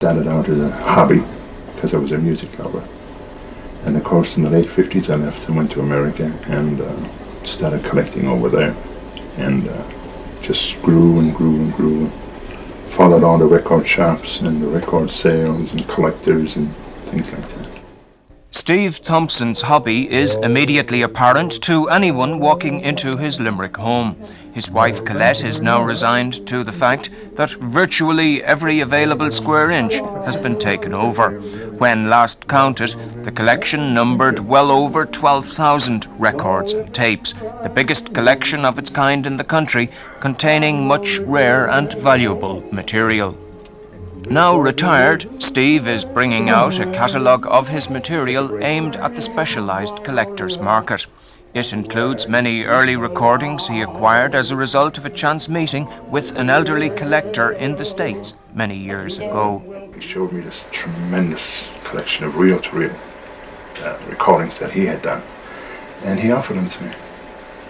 Started out as a hobby because I was a music lover. And of course in the late 50s I left and went to America and started collecting over there. And just grew and grew and grew. Followed all the record shops and the record sales and collectors and things like that. Steve Thompson's hobby is immediately apparent to anyone walking into his Limerick home. His wife Colette is now resigned to the fact that virtually every available square inch has been taken over. When last counted, the collection numbered well over 12,000 records and tapes, the biggest collection of its kind in the country, containing much rare and valuable material. Now retired, Steve is bringing out a catalogue of his material aimed at the specialised collector's market. It includes many early recordings he acquired as a result of a chance meeting with an elderly collector in the States many years ago. He showed me this tremendous collection of reel-to-reel recordings that he had done, and he offered them to me,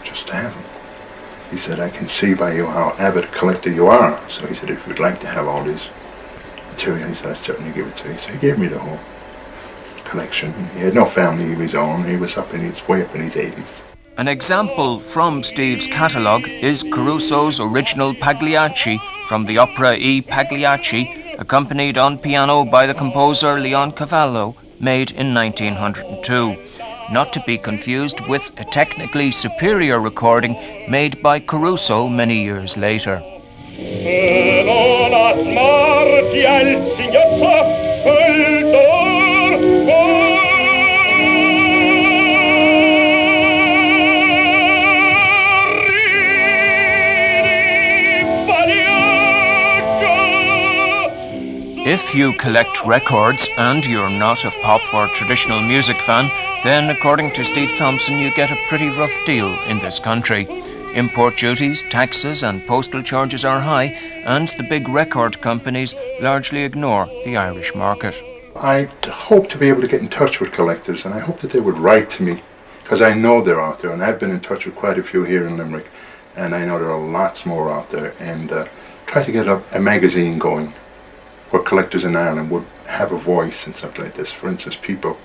just to have them. He said, "I can see by you how avid a collector you are, so he said, if you'd like to have all these material," he said, "I'd certainly give it to you." So he gave me the whole collection. He had no family of his own. He was way up in his 80s. An example from Steve's catalogue is Caruso's original Pagliacci from the opera I Pagliacci, accompanied on piano by the composer Leoncavallo, made in 1902. Not to be confused with a technically superior recording made by Caruso many years later. If you collect records and you're not a pop or traditional music fan, then according to Steve Thompson, you get a pretty rough deal in this country. Import duties, taxes and postal charges are high, and the big record companies largely ignore the Irish market. I hope to be able to get in touch with collectors, and I hope that they would write to me, because I know they're out there, and I've been in touch with quite a few here in Limerick, and I know there are lots more out there, and try to get a magazine going where collectors in Ireland would have a voice and something like this. For instance, people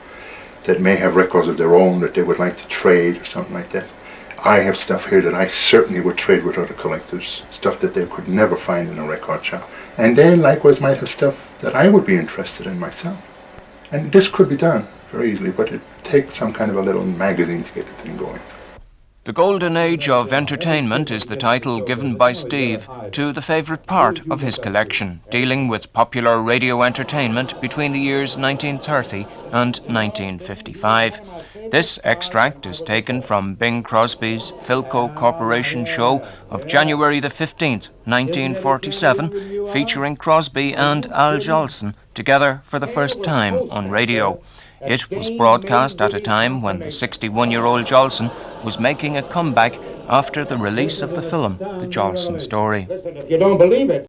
that may have records of their own that they would like to trade or something like that. I have stuff here that I certainly would trade with other collectors, stuff that they could never find in a record shop. And they likewise might have stuff that I would be interested in myself. And this could be done very easily, but it takes some kind of a little magazine to get the thing going. The Golden Age of Entertainment is the title given by Steve to the favourite part of his collection, dealing with popular radio entertainment between the years 1930 and 1955. This extract is taken from Bing Crosby's Philco Corporation show of January the 15th, 1947, featuring Crosby and Al Jolson together for the first time on radio. It was broadcast at a time when the 61-year-old Jolson was making a comeback after the release of the film, The Jolson Story. Listen, if you don't believe it.